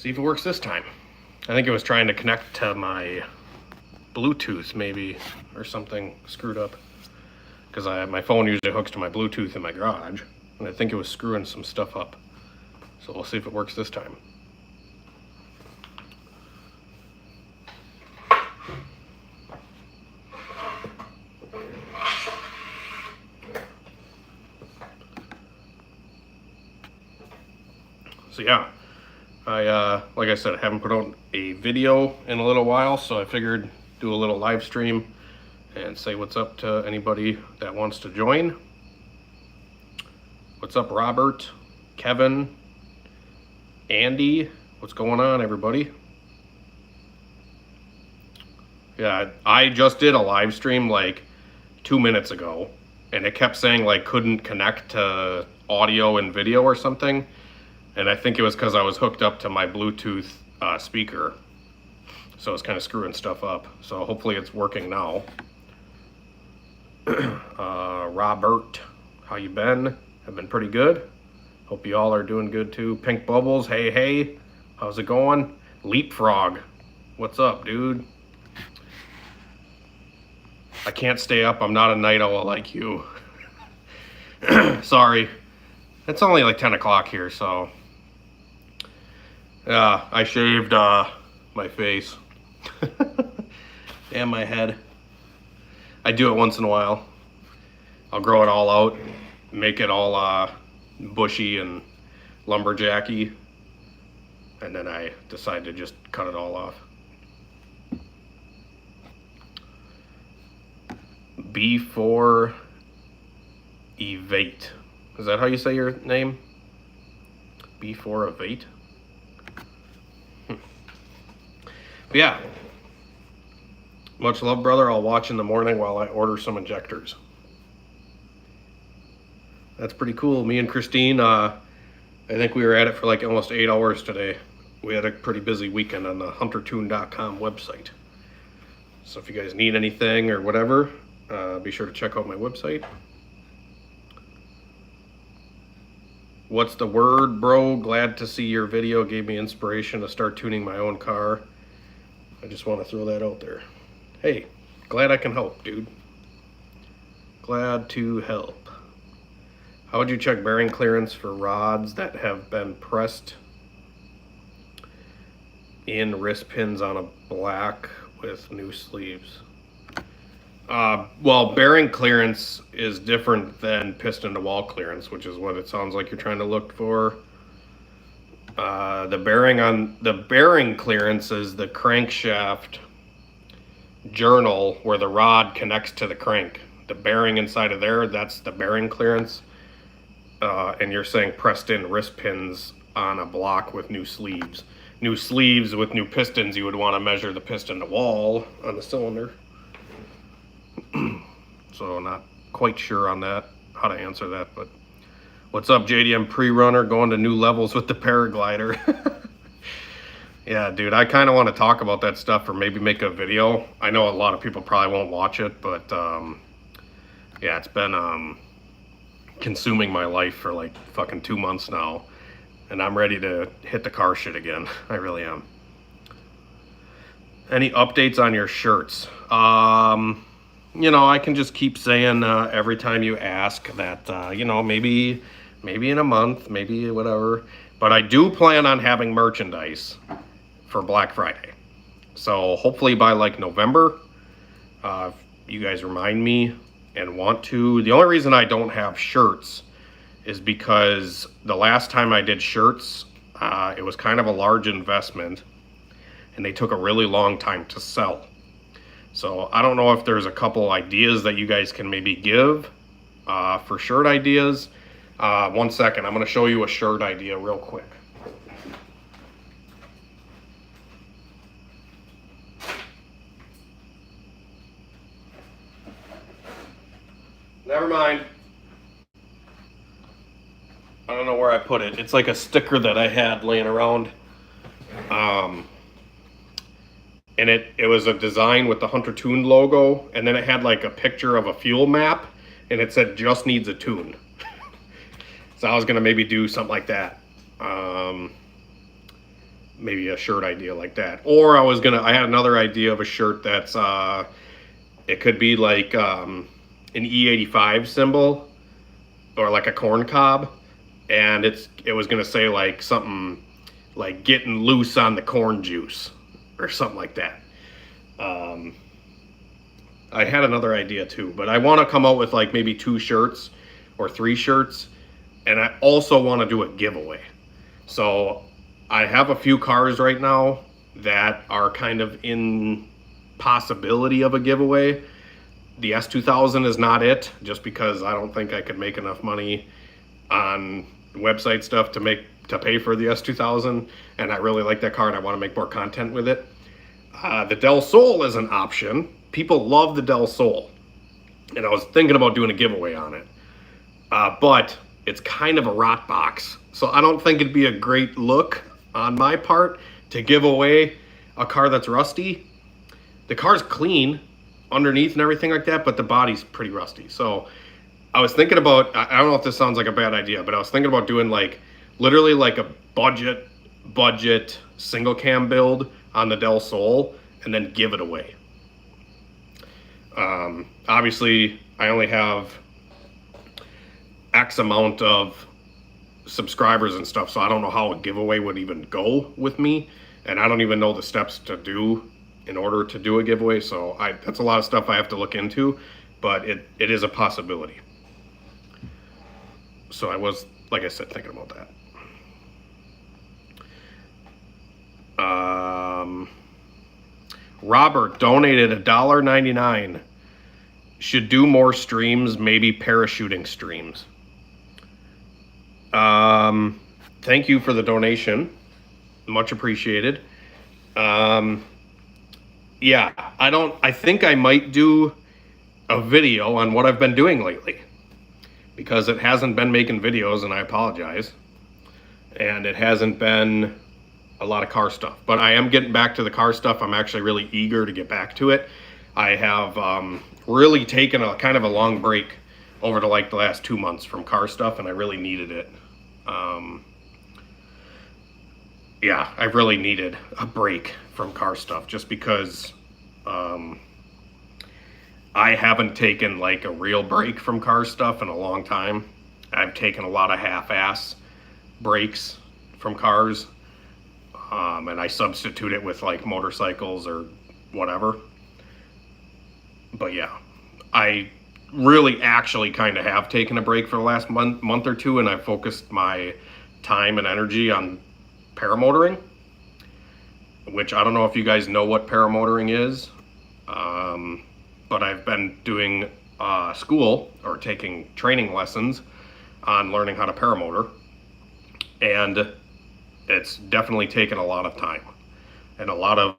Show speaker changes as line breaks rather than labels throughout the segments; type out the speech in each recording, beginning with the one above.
See if it works this time. I think it was trying to connect to my Bluetooth maybe, or something screwed up. Because my phone usually hooks to my Bluetooth in my garage, and I think it was screwing some stuff up. So we'll see if it works this time. So yeah, like I said, I haven't put out a video in a little while, so I figured do a little live stream and say what's up to anybody that wants to join. What's up, Robert, Kevin, Andy? What's going on, everybody? Yeah, I just did a live stream like 2 minutes ago, and it kept saying like couldn't connect to audio and video or something. And I think it was because I was hooked up to my Bluetooth speaker. So it's kind of screwing stuff up. So hopefully it's working now. Robert, how you been? I've been pretty good. Hope you all are doing good too. Pink Bubbles, hey, hey. How's it going? Leapfrog, what's up, dude? I can't stay up. I'm not a night owl like you. Sorry. It's only like 10 o'clock here, so. Yeah, I shaved my face and my head. I do it once in a while. I'll grow it all out, make it all bushy and lumberjacky, and then I decide to just cut it all off. B4 Evate. Is that how you say your name? B4 Evate? But yeah. Much love, brother. I'll watch in the morning while I order some injectors. That's pretty cool. Me and Christine, I think we were at it for like almost 8 hours today. We had a pretty busy weekend on the HunterTuned.com website. So if you guys need anything or whatever, be sure to check out my website. What's the word, bro? Glad to see your video. Gave me inspiration to start tuning my own car. I just want to throw that out there. Hey, glad I can help, dude. Glad to help. How would you check bearing clearance for rods that have been pressed in wrist pins on a black with new sleeves? Well, bearing clearance is different than piston to wall clearance, which is what it sounds like you're trying to look for. The bearing clearance is the crankshaft journal where the rod connects to the crank. The bearing inside of there, that's the bearing clearance. And you're saying pressed in wrist pins on a block with new sleeves. New sleeves with new pistons, you would want to measure the piston to wall on the cylinder. So not quite sure on that, how to answer that, but what's up, JDM pre-runner, going to new levels with the paraglider. Yeah, dude, I kind of want to talk about that stuff or maybe make a video. I know a lot of people probably won't watch it, but yeah, it's been consuming my life for like fucking 2 months now, and I'm ready to hit the car shit again. I really am. Any updates on your shirts? You know, I can just keep saying every time you ask that, you know, maybe in a month, maybe whatever. But I do plan on having merchandise for Black Friday. So hopefully by like November, if you guys remind me and want to. The only reason I don't have shirts is because the last time I did shirts, it was kind of a large investment and they took a really long time to sell. So I don't know if there's a couple ideas that you guys can maybe give for shirt ideas. 1 second, I'm gonna show you a shirt idea real quick. Never mind. I don't know where I put it. It's like a sticker that I had laying around. And it was a design with the HunterTuned logo, and then it had like a picture of a fuel map, and it said just needs a tune. So I was gonna maybe do something like that. maybe a shirt idea like that. Or I had another idea of a shirt that's, it could be like an E85 symbol or like a corn cob. And it was going to say like something like getting loose on the corn juice or something like that. I had another idea too, but I want to come out with like maybe 2 shirts or 3 shirts. And I also want to do a giveaway. So I have a few cars right now that are kind of in possibility of a giveaway. The S2000 is not it, just because I don't think I could make enough money on website stuff to pay for the S2000, and I really like that car and I want to make more content with it. The Del Sol is an option. People love the Del Sol, and I was thinking about doing a giveaway on it, but it's kind of a rot box, so I don't think it'd be a great look on my part to give away a car that's rusty. The car's clean underneath and everything like that, but the body's pretty rusty. So I was thinking about, I don't know if this sounds like a bad idea, but I was thinking about doing like literally like a budget single cam build on the Del Sol and then give it away. Obviously I only have X amount of subscribers and stuff, so I don't know how a giveaway would even go with me, and I don't even know the steps to do in order to do a giveaway, so that's a lot of stuff I have to look into, but it is a possibility. So I was, like I said, thinking about that. Robert donated $1.99. Should do more streams, maybe parachuting streams. Thank you for the donation. Much appreciated. Yeah, I think I might do a video on what I've been doing lately, because it hasn't been making videos, and I apologize. And it hasn't been a lot of car stuff, but I am getting back to the car stuff. I'm actually really eager to get back to it. I have really taken a kind of a long break over the last 2 months from car stuff, and I really needed it. Yeah, I really needed a break from car stuff, just because I haven't taken like a real break from car stuff in a long time. I've taken a lot of half-ass breaks from cars, and I substitute it with like motorcycles or whatever. But yeah, I really actually kind of have taken a break for the last month or two, and I focused my time and energy on paramotoring, which I don't know if you guys know what paramotoring is, but I've been doing school or taking training lessons on learning how to paramotor, and it's definitely taken a lot of time and a lot of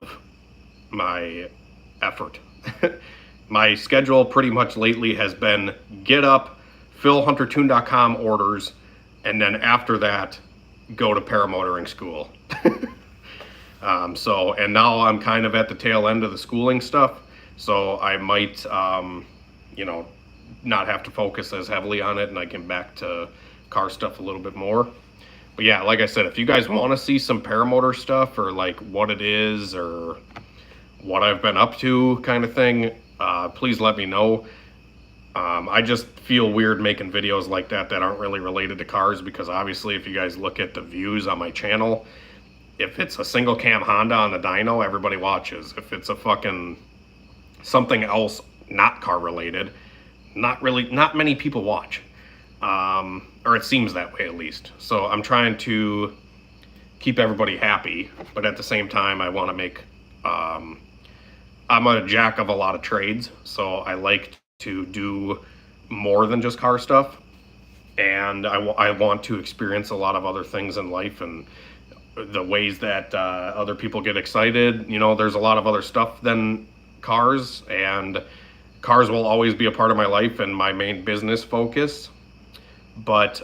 my effort. My schedule pretty much lately has been get up, fill HunterTuned.com orders, and then after that, go to paramotoring school. And now I'm kind of at the tail end of the schooling stuff, so I might, not have to focus as heavily on it, and I can back to car stuff a little bit more. But yeah, like I said, if you guys want to see some paramotor stuff, or like what it is or what I've been up to kind of thing, please let me know. I just feel weird making videos like that aren't really related to cars, because obviously if you guys look at the views on my channel, if it's a single cam Honda on the dyno, everybody watches. If it's a fucking something else not car related, not many people watch. Or it seems that way at least. So I'm trying to keep everybody happy, but at the same time I want to make, I'm a jack of a lot of trades, so I like to do more than just car stuff, and I want to experience a lot of other things in life, and the ways that other people get excited. There's a lot of other stuff than cars, and cars will always be a part of my life and my main business focus, but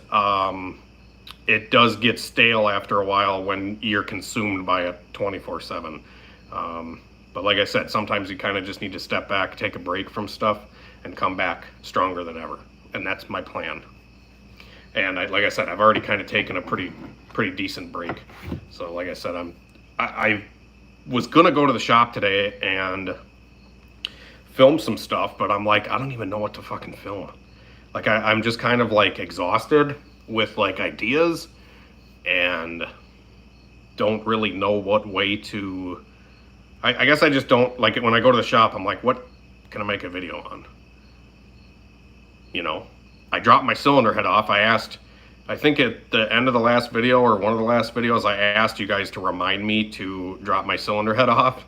it does get stale after a while when you're consumed by it 24/7. But like I said, sometimes you kind of just need to step back, take a break from stuff, and come back stronger than ever. And that's my plan. And like I said, I've already kind of taken a pretty decent break. So like I said, I was gonna go to the shop today and film some stuff, but I'm like, I don't even know what to fucking film. Like I'm just kind of like exhausted with like ideas and don't really know what way to. I guess I just don't like it when I go to the shop. I'm like, what can I make a video on? You know, I dropped my cylinder head off. I think at the end of the last video or one of the last videos, I asked you guys to remind me to drop my cylinder head off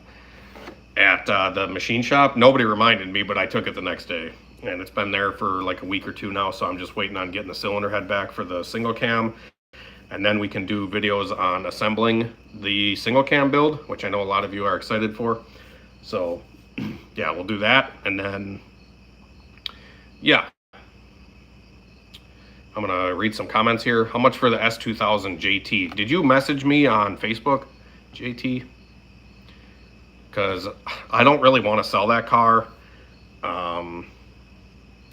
at the machine shop. Nobody reminded me, but I took it the next day. And it's been there for like a week or two now, so I'm just waiting on getting the cylinder head back for the single cam. And then we can do videos on assembling the single cam build, which I know a lot of you are excited for. So yeah, we'll do that. And then, yeah. I'm gonna read some comments here. How much for the S2000 JT? Did you message me on Facebook, JT? Because I don't really want to sell that car.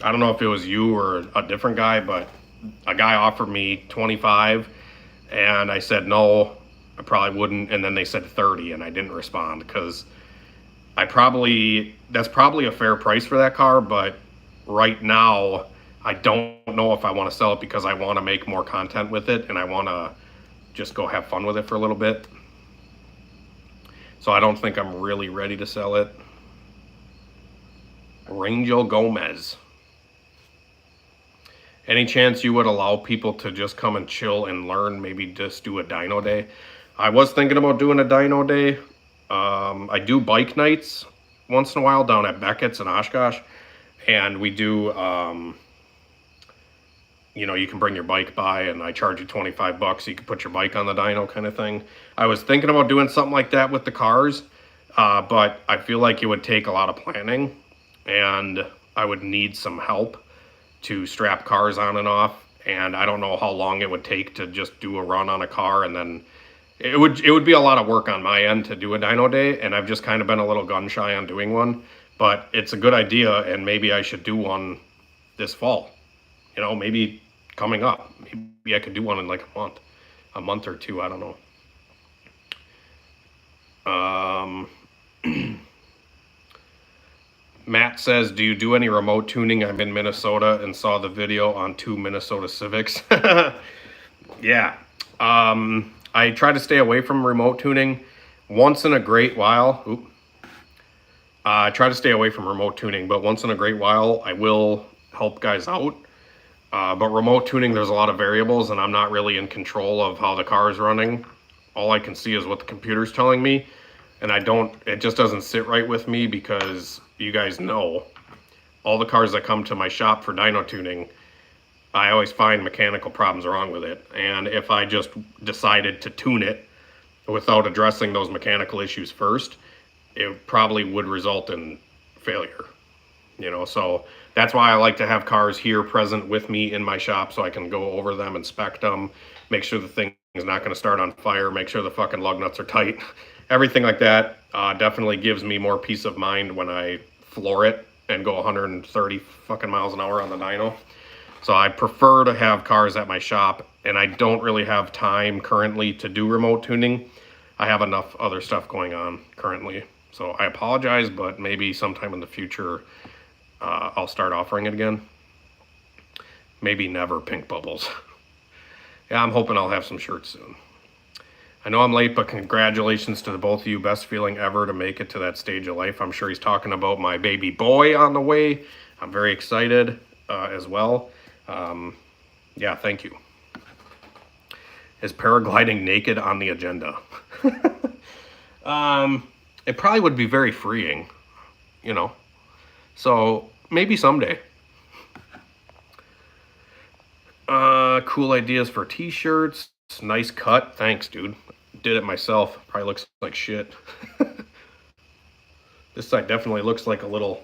I don't know if it was you or a different guy, but a guy offered me 25 and I said no, I probably wouldn't, and then they said 30 and I didn't respond because that's probably a fair price for that car, but right now I don't know if I want to sell it because I want to make more content with it and I want to just go have fun with it for a little bit. So I don't think I'm really ready to sell it. Rangel Gomez. Any chance you would allow people to just come and chill and learn, maybe just do a dyno day? I was thinking about doing a dyno day. I do bike nights once in a while down at Beckett's in Oshkosh. And we do, you know, you can bring your bike by and I charge you 25 bucks. You can put your bike on the dyno kind of thing. I was thinking about doing something like that with the cars, but I feel like it would take a lot of planning and I would need some help to strap cars on and off, and I don't know how long it would take to just do a run on a car, and then it would be a lot of work on my end to do a dyno day, and I've just kind of been a little gun shy on doing one, but it's a good idea, and maybe I should do one this fall. You know, maybe coming up. Maybe I could do one in like a month or two, I don't know. Matt says, do you do any remote tuning? I'm in Minnesota and saw the video on 2 Minnesota Civics. Yeah. I try to stay away from remote tuning once in a great while. I try to stay away from remote tuning, but once in a great while, I will help guys out. But remote tuning, there's a lot of variables and I'm not really in control of how the car is running. All I can see is what the computer's telling me. And it just doesn't sit right with me because you guys know all the cars that come to my shop for dyno tuning, I always find mechanical problems wrong with it. And if I just decided to tune it without addressing those mechanical issues first, it probably would result in failure. You know, so that's why I like to have cars here present with me in my shop so I can go over them, inspect them, make sure the thing is not going to start on fire, make sure the fucking lug nuts are tight. Everything like that definitely gives me more peace of mind when I floor it and go 130 fucking miles an hour on the dyno. So I prefer to have cars at my shop, and I don't really have time currently to do remote tuning. I have enough other stuff going on currently. So I apologize, but maybe sometime in the future I'll start offering it again. Maybe never, Pink Bubbles. Yeah, I'm hoping I'll have some shirts soon. I know I'm late, but congratulations to the both of you. Best feeling ever to make it to that stage of life. I'm sure he's talking about my baby boy on the way. I'm very excited as well. Yeah, thank you. Is paragliding naked on the agenda? It probably would be very freeing, you know. So maybe someday. Cool ideas for t-shirts. Nice cut. Thanks, dude. Did it myself. Probably looks like shit. This side definitely looks like a little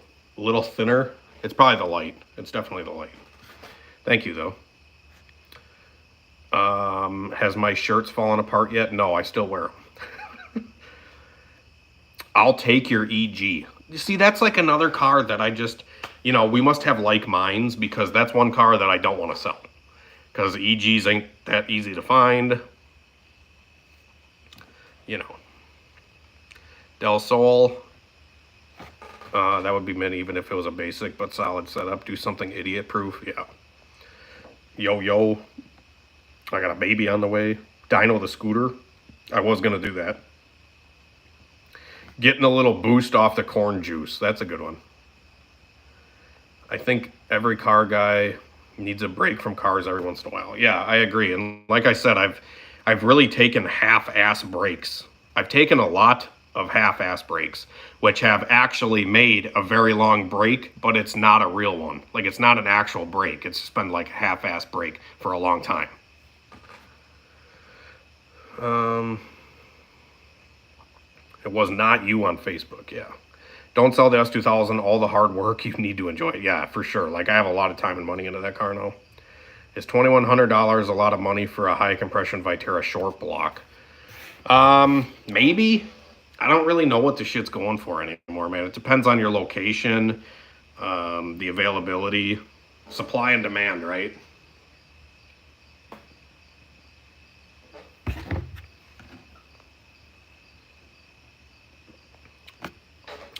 thinner. It's probably the light. It's definitely the light. Thank you, though. Has my shirts fallen apart yet? No, I still wear them. I'll take your EG. You see, that's like another car that I just, you know, we must have like minds because that's one car that I don't want to sell. Because EGs ain't that easy to find. You know. Del Sol. That would be mint even if it was a basic but solid setup. Do something idiot proof. Yeah. Yo. I got a baby on the way. Dino the scooter. I was going to do that. Getting a little boost off the corn juice. That's a good one. I think every car guy needs a break from cars every once in a while. Yeah, I agree. And like I said, I've really taken half-ass breaks. I've taken a lot of half-ass breaks, which have actually made a very long break, but it's not a real one. Like, it's not an actual break. It's just been like a half-ass break for a long time. It was not you on Facebook, yeah. Don't sell the S2000, all the hard work, you need to enjoy it. Yeah, for sure. Like, I have a lot of time and money into that car now. Is $2,100 a lot of money for a high compression Vitera short block? Maybe. I don't really know what the shit's going for anymore, man. It depends on your location, the availability, supply and demand, right?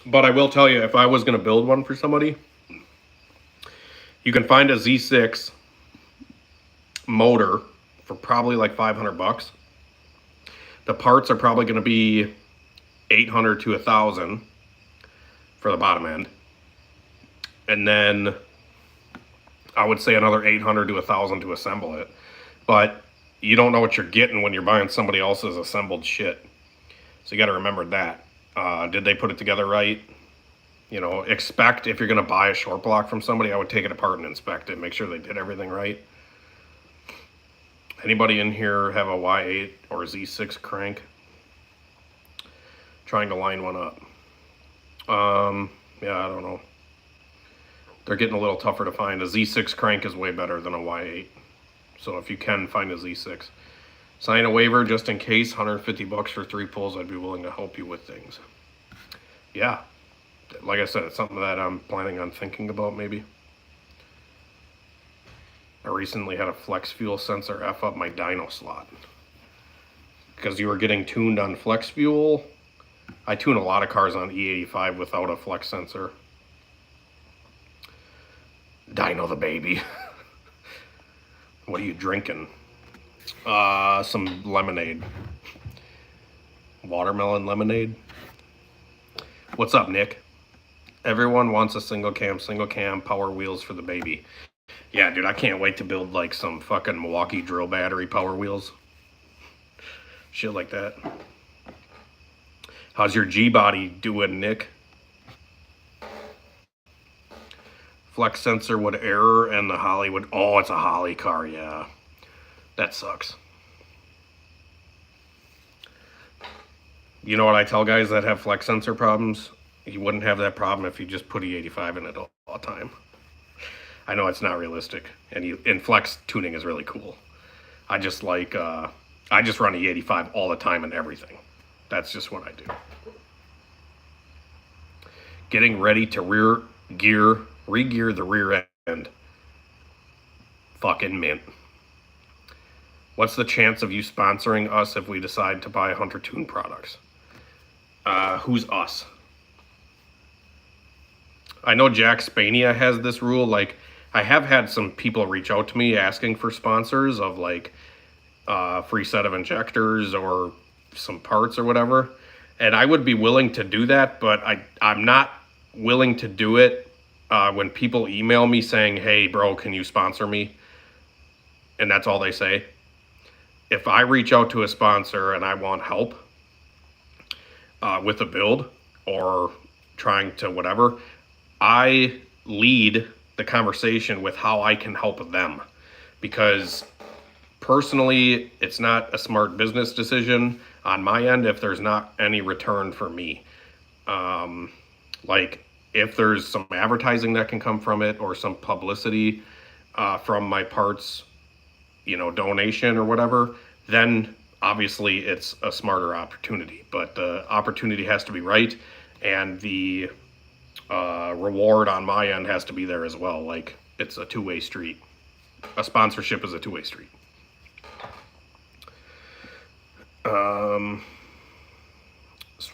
But I will tell you, if I was going to build one for somebody, you can find a Z6 motor for probably like $500. The parts are probably going to be $800 to $1,000 for the bottom end. And then I would say another $800 to $1,000 to assemble it. But you don't know what you're getting when you're buying somebody else's assembled shit. So you got to remember that. Did they put it together right? You know, expect if you're going to buy a short block from somebody, I would take it apart and inspect it. Make sure they did everything right. Anybody in here have a Y8 or Z6 crank? Trying to line one up. Yeah, I don't know. They're getting a little tougher to find. A Z6 crank is way better than a Y8. So if you can, find a Z6. Sign a waiver just in case, $150 for 3 pulls. I'd be willing to help you with things. Yeah. Like I said, it's something that I'm planning on thinking about maybe. I recently had a flex fuel sensor F up my dyno slot. Because you were getting tuned on flex fuel. I tune a lot of cars on E85 without a flex sensor. Dyno the baby. What are you drinking? Some lemonade. Watermelon lemonade. What's up, Nick? Everyone wants a single cam, power wheels for the baby. Yeah, dude, I can't wait to build like some fucking Milwaukee drill battery power wheels. Shit like that. How's your G-body doing, Nick? Flex sensor would error and the Holly would... Oh, it's a Holly car, yeah. That sucks. You know what I tell guys that have flex sensor problems? You wouldn't have that problem if you just put E85 in it all the time. I know it's not realistic, and flex tuning is really cool. I just like, I just run E85 all the time and everything. That's just what I do. Getting ready to re-gear the rear end. Fucking mint. What's the chance of you sponsoring us if we decide to buy HunterTuned products? Who's us? I know Jack Spania has this rule. Like, I have had some people reach out to me asking for sponsors of like free set of injectors or some parts or whatever. And I would be willing to do that, but I'm not willing to do it when people email me saying, hey, bro, can you sponsor me? And that's all they say. If I reach out to a sponsor and I want help with a build or trying to whatever, I lead the conversation with how I can help them. Because personally, it's not a smart business decision on my end if there's not any return for me. Like, if there's some advertising that can come from it or some publicity from my parts, you know, donation or whatever, then obviously it's a smarter opportunity. But the opportunity has to be right, and the reward on my end has to be there as well. Like, it's a two-way street. A sponsorship is a two-way street.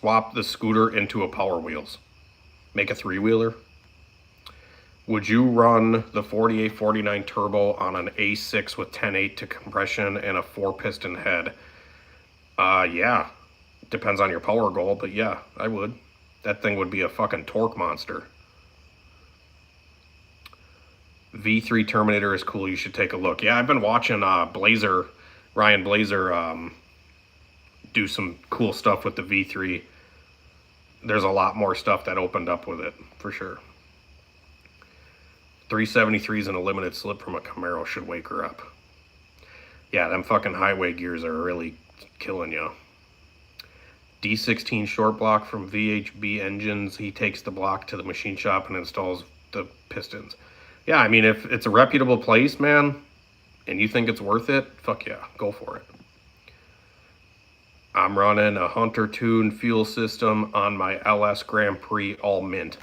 swap the scooter into a Power Wheels. Make a 3-wheeler. Would you run the 4849 turbo on an A6 with 10.8 to compression and a 4-piston head? Yeah. Depends on your power goal, but yeah, I would. That thing would be a fucking torque monster. V3 Terminator is cool. You should take a look. Yeah, I've been watching Ryan Blazer, do some cool stuff with the V3. There's a lot more stuff that opened up with it, for sure. 373s and a limited slip from a Camaro should wake her up. Yeah, them fucking highway gears are really killing you. D16 short block from VHB Engines. He takes the block to the machine shop and installs the pistons. Yeah, I mean, if it's a reputable place, man, and you think it's worth it, fuck yeah, go for it. I'm running a HunterTuned fuel system on my LS Grand Prix all mint.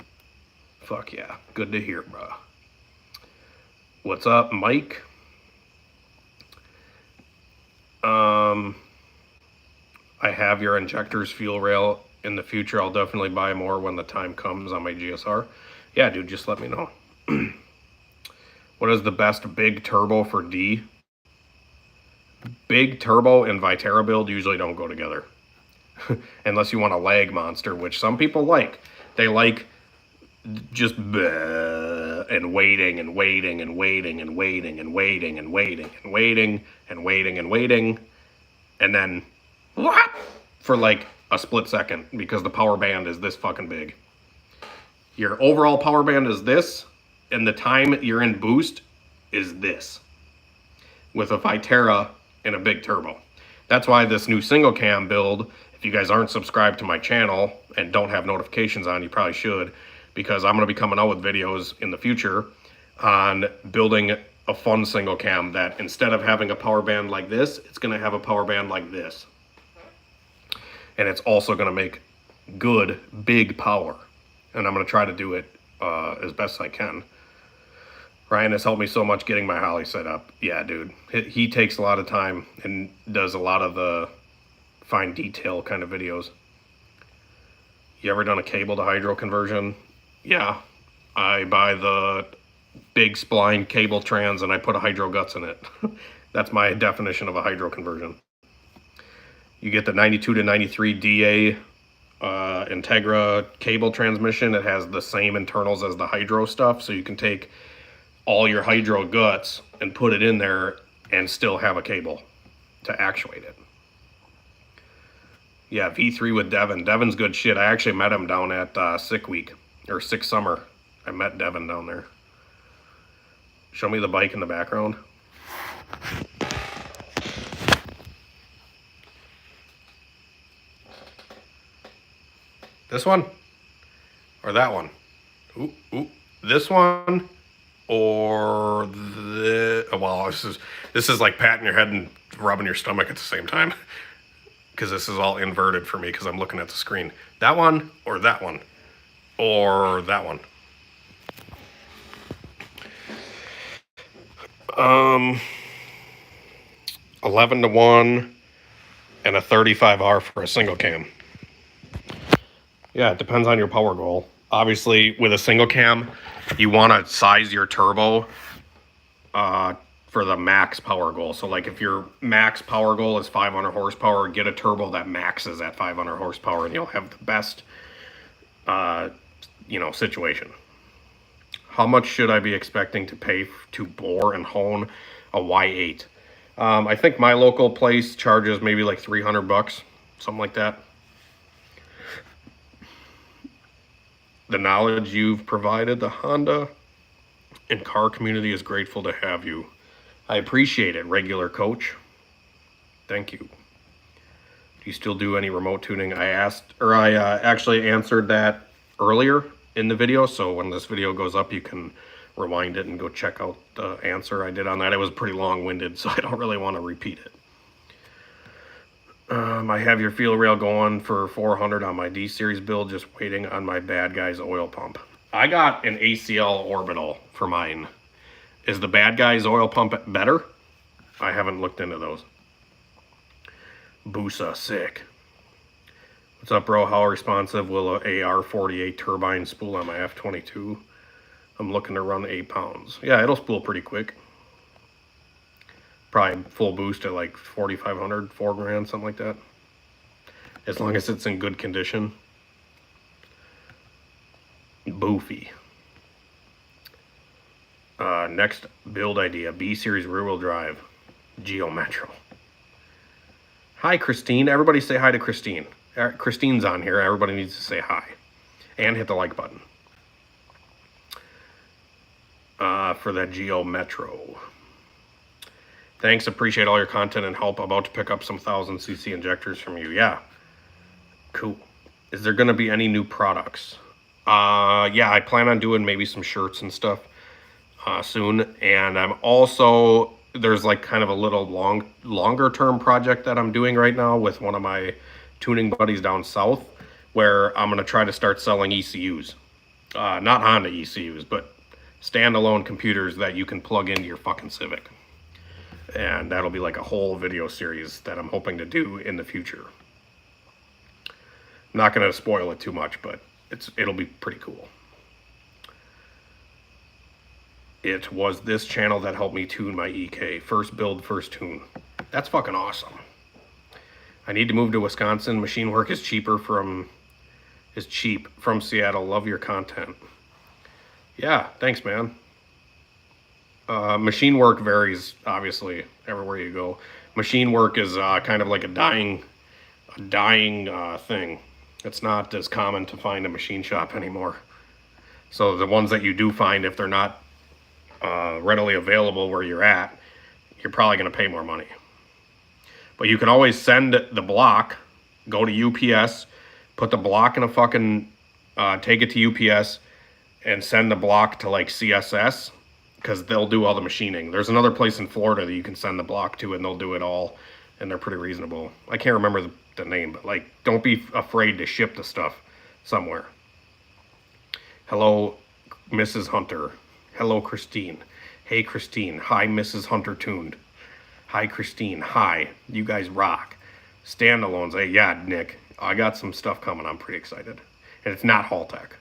Fuck yeah, good to hear, bro. What's up, Mike? I have your injectors fuel rail. In the future, I'll definitely buy more when the time comes on my GSR. Yeah, dude, just let me know. What is the best big turbo for D? Big turbo and Vitara build usually don't go together. Unless you want a lag monster, which some people like. They like just and waiting and waiting and waiting and waiting and waiting and waiting and waiting and waiting and waiting. And then what? For like a split second because the power band is this fucking big. Your overall power band is this, and the time you're in boost is this. With a Vitara and a big turbo. That's why this new single cam build, if you guys aren't subscribed to my channel and don't have notifications on, you probably should, because I'm going to be coming out with videos in the future on building a fun single cam that instead of having a power band like this, it's going to have a power band like this. And it's also going to make good, big power. And I'm going to try to do it as best I can. Ryan has helped me so much getting my Holly set up. Yeah, dude. He takes a lot of time and does a lot of the fine detail kind of videos. You ever done a cable to hydro conversion? Yeah. I buy the big spline cable trans and I put a hydro guts in it. That's my definition of a hydro conversion. You get the 92 to 93 DA Integra cable transmission. It has the same internals as the hydro stuff, so you can take all your hydro guts and put it in there and still have a cable to actuate it. Yeah, V3 with Devin. Devin's good shit. I actually met him down at Sick Week, or Sick Summer. I met Devin down there. Show me the bike in the background. This one? Or that one? Ooh, this one? Or the... Well, this is like patting your head and rubbing your stomach at the same time. Because this is all inverted for me because I'm looking at the screen. That one or that one? Or that one? 11 to 1 and a 35R for a single cam. Yeah, it depends on your power goal. Obviously, with a single cam, you want to size your turbo for the max power goal. So like if your max power goal is 500 horsepower, get a turbo that maxes at 500 horsepower and you'll have the best, situation. How much should I be expecting to pay to bore and hone a Y8? I think my local place charges maybe like $300, something like that. The knowledge you've provided the Honda and car community is grateful to have you. I appreciate it, regular coach. Thank you. Do you still do any remote tuning? I actually answered that earlier in the video, so when this video goes up, you can rewind it and go check out the answer I did on that. It was pretty long-winded, so I don't really want to repeat it. I have your fuel rail going for 400 on my D-Series build, just waiting on my bad guy's oil pump. I got an ACL orbital for mine. Is the bad guy's oil pump better? I haven't looked into those. Busa, sick. What's up, bro? How responsive will a AR-48 turbine spool on my F-22? I'm looking to run 8 pounds. Yeah, it'll spool pretty quick. Probably full boost at like 4,500, 4 grand, something like that. As long as it's in good condition. Boofy. Next build idea, B-Series rear-wheel drive, Geo Metro. Hi, Christine. Everybody say hi to Christine. Christine's on here. Everybody needs to say hi. And hit the like button. For that Geo Metro. Thanks, appreciate all your content and help. About to pick up some 1000cc injectors from you. Yeah. Cool. Is there going to be any new products? Yeah, I plan on doing maybe some shirts and stuff soon. And I'm also, there's like kind of a little longer term project that I'm doing right now with one of my tuning buddies down south, where I'm going to try to start selling ECUs. Not Honda ECUs, but standalone computers that you can plug into your fucking Civic. And that'll be like a whole video series that I'm hoping to do in the future. I'm not going to spoil it too much, but it'll be pretty cool. It was this channel that helped me tune my EK. First build, first tune. That's fucking awesome. I need to move to Wisconsin. Machine work is cheap from Seattle. Love your content. Yeah, thanks, man. Machine work varies, obviously, everywhere you go. Machine work is kind of like a dying thing. It's not as common to find a machine shop anymore. So the ones that you do find, if they're not readily available where you're at, you're probably going to pay more money. But you can always send the block, go to UPS, put the block in a fucking, take it to UPS, and send the block to like CSS, because they'll do all the machining. There's another place in Florida that you can send the block to, and they'll do it all, and they're pretty reasonable. I can't remember the name, but like, don't be afraid to ship the stuff somewhere. Hello, Mrs. Hunter. Hello, Christine. Hey, Christine. Hi, Mrs. HunterTuned. Hi, Christine. Hi. You guys rock. Standalones. Hey, yeah, Nick. I got some stuff coming. I'm pretty excited. And it's not Haltech.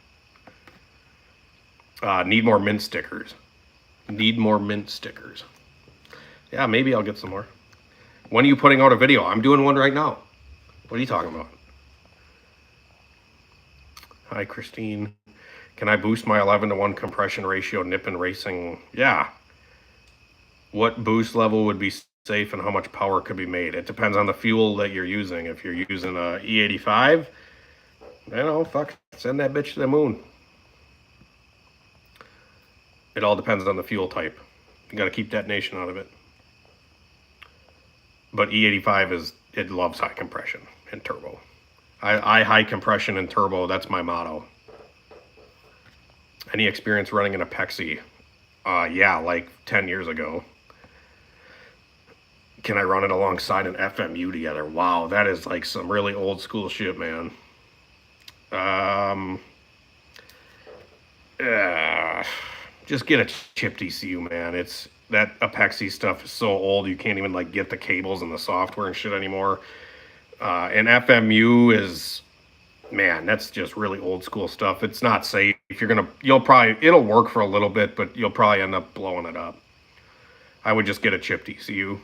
Need more mint stickers. Need more mint stickers. Yeah, maybe I'll get some more. When are you putting out a video? I'm doing one right now. What are you talking about? Hi, Christine. Can I boost my 11:1 compression ratio Nippon Racing? Yeah. What boost level would be safe and how much power could be made? It depends on the fuel that you're using. If you're using a E85, you know, fuck, send that bitch to the moon. It all depends on the fuel type. You got to keep detonation out of it. But E85 it loves high compression and turbo. I high compression and turbo, that's my motto. Any experience running in a Pexi? Yeah, like 10 years ago. Can I run it alongside an FMU together? Wow, that is like some really old school shit, man. Just get a chipped ECU, man. It's that Apexi stuff is so old you can't even like get the cables and the software and shit anymore. And FMU is, man, that's just really old school stuff. It's not safe. It'll work for a little bit, but you'll probably end up blowing it up. I would just get a chipped ECU.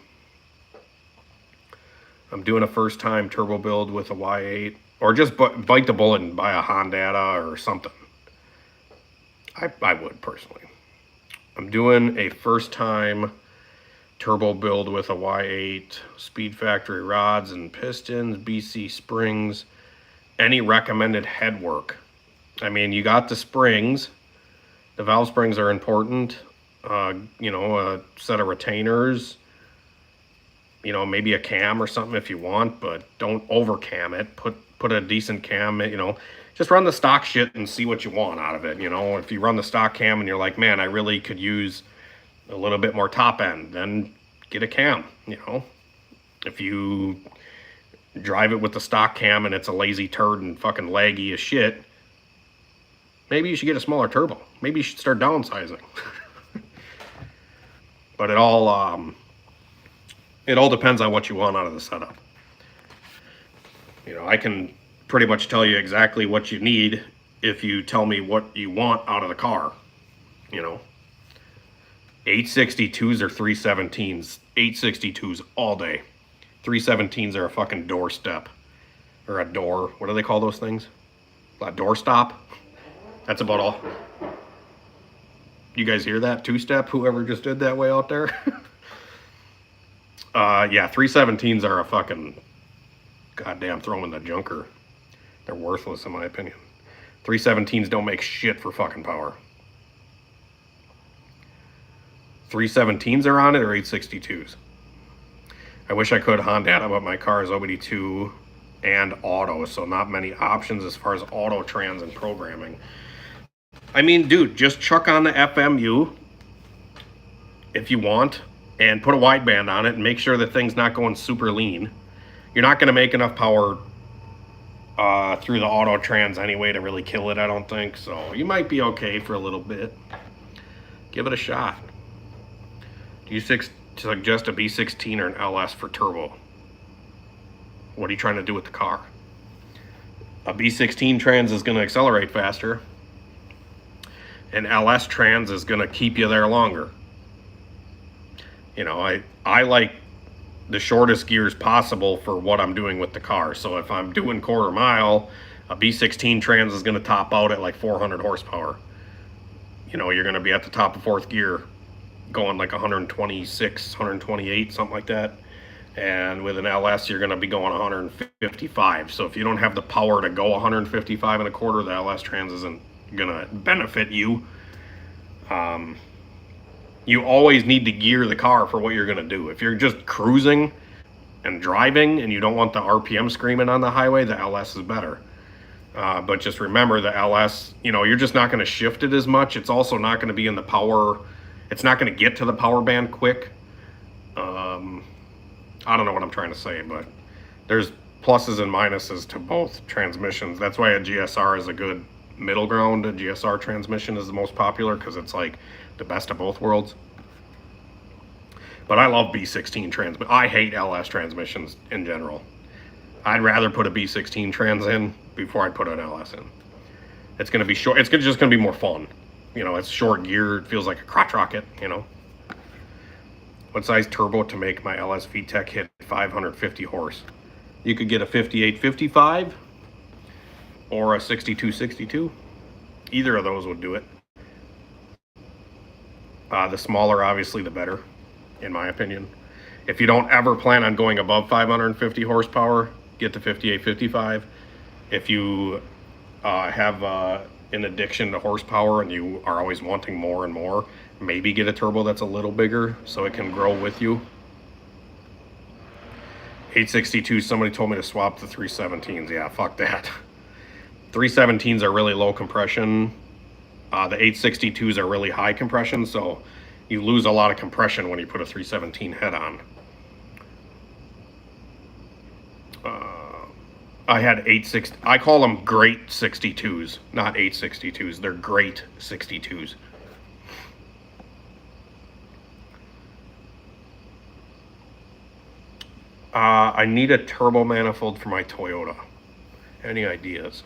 I'm doing a first time turbo build with a Y8, or just bite the bullet and buy a Honda or something. I would personally. I'm doing a first time turbo build with a Y8, Speed Factory rods and pistons, BC springs. Any recommended head work? I mean, you got the springs. The valve springs are important. You know, a set of retainers. You know, maybe a cam or something if you want, but don't over cam it. Put a decent cam, you know. Just run the stock shit and see what you want out of it. You know, if you run the stock cam and you're like, man, I really could use a little bit more top end, then get a cam, you know. If you drive it with the stock cam and it's a lazy turd and fucking laggy as shit, maybe you should get a smaller turbo. Maybe you should start downsizing. But it all depends on what you want out of the setup. You know, I can pretty much tell you exactly what you need if you tell me what you want out of the car. You know, 862s or 317s. 862s all day. 317s are a fucking doorstep. Or a door. What do they call those things? A doorstop? That's about all. You guys hear that? Two-step? Whoever just did that way out there? Yeah, 317s are a fucking goddamn throw in the junker. They're worthless in my opinion. 317s don't make shit for fucking power. 317s are on it or 862s? I wish I could Honda, but my car is OBD2 and auto, so not many options as far as auto trans and programming. I mean, dude, just chuck on the FMU if you want and put a wideband on it and make sure the thing's not going super lean. You're not going to make enough power through the auto trans anyway to really kill it, I don't think. So you might be okay for a little bit. Give it a shot. Do you suggest a B16 or an LS for turbo? What are you trying to do with the car? A B16 trans is going to accelerate faster. An LS trans is going to keep you there longer. You know, I like the shortest gears possible for what I'm doing with the car. So if I'm doing quarter mile, a B16 trans is going to top out at like 400 horsepower. You know, you're going to be at the top of fourth gear going like 126, 128, something like that. And with an LS, you're going to be going 155. So if you don't have the power to go 155 and a quarter, the LS trans isn't going to benefit you. You always need to gear the car for what you're going to do. If you're just cruising and driving and you don't want the RPM screaming on the highway, the LS is better. But just remember the LS, you know, you're just not going to shift it as much. It's also not going to be in the power. It's not going to get to the power band quick. I don't know what I'm trying to say, but there's pluses and minuses to both transmissions. That's why a GSR is a good middle ground. A GSR transmission is the most popular because it's like the best of both worlds. But I love B16 transmission. I hate LS transmissions in general. I'd rather put a B16 trans in before I put an LS in. It's going to be short. It's just going to be more fun. You know, it's short gear. It feels like a crotch rocket, you know. What size turbo to make my LS VTEC hit 550 horse? You could get a 5855 or a 6262. Either of those would do it. The smaller, obviously, the better, in my opinion. If you don't ever plan on going above 550 horsepower, get the 5855. If you have an addiction to horsepower and you are always wanting more and more, maybe get a turbo that's a little bigger so it can grow with you. 862, somebody told me to swap the 317s. Yeah, fuck that. 317s are really low compression. The 862s are really high compression, so you lose a lot of compression when you put a 317 head on. I had 860. I call them great 62s, not 862s. They're great 62s. I need a turbo manifold for my Toyota. Any ideas?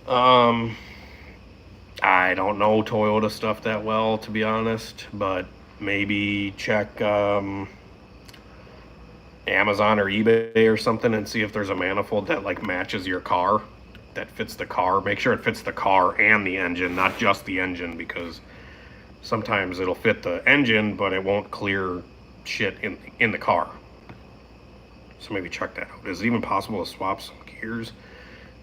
I don't know Toyota stuff that well, to be honest, but maybe check Amazon or eBay or something and see if there's a manifold that like matches your car, that fits the car. Make sure it fits the car and the engine, not just the engine, because sometimes it'll fit the engine, but it won't clear shit in the car. So maybe check that out. Is it even possible to swap some gears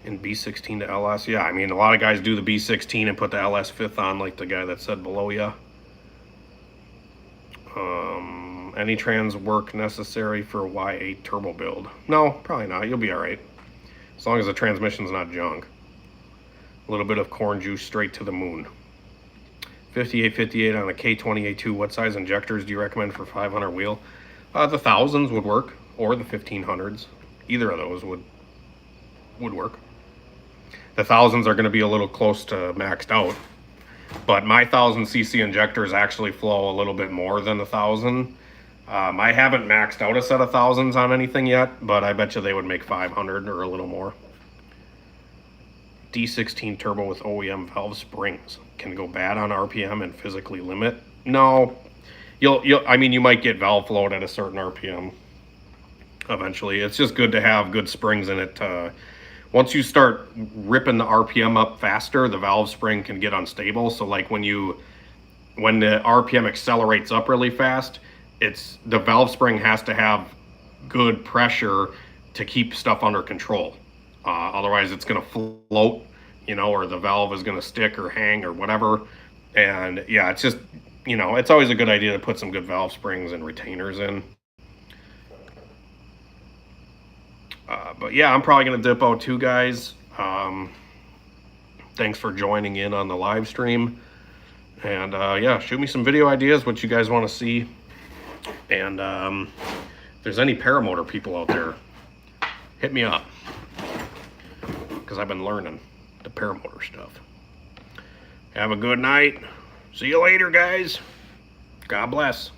in B16 to LS? Yeah, I mean, a lot of guys do the B16 and put the LS fifth on, like the guy that said below you. Any trans work necessary for a Y8 turbo build? No, probably not. You'll be all right. As long as the transmission's not junk. A little bit of corn juice straight to the moon. 5858 on a K20A2. What size injectors do you recommend for 500 wheel? The 1000s would work, or the 1500s. Either of those would work. The 1000s are going to be a little close to maxed out, but my 1000cc injectors actually flow a little bit more than the 1000. I haven't maxed out a set of 1000s on anything yet, but I bet you they would make 500 or a little more. D16 turbo with OEM valve springs can go bad on RPM and physically limit? No, I mean, you might get valve float at a certain RPM eventually. It's just good to have good springs in it. Once you start ripping the RPM up faster, the valve spring can get unstable. So like when the RPM accelerates up really fast, the valve spring has to have good pressure to keep stuff under control. Otherwise it's going to float, or the valve is going to stick or hang or whatever. And yeah, it's just, it's always a good idea to put some good valve springs and retainers in. But yeah, I'm probably going to dip out too, guys. Thanks for joining in on the live stream. And yeah, shoot me some video ideas, what you guys want to see. And if there's any paramotor people out there, hit me up. Because I've been learning the paramotor stuff. Have a good night. See you later, guys. God bless.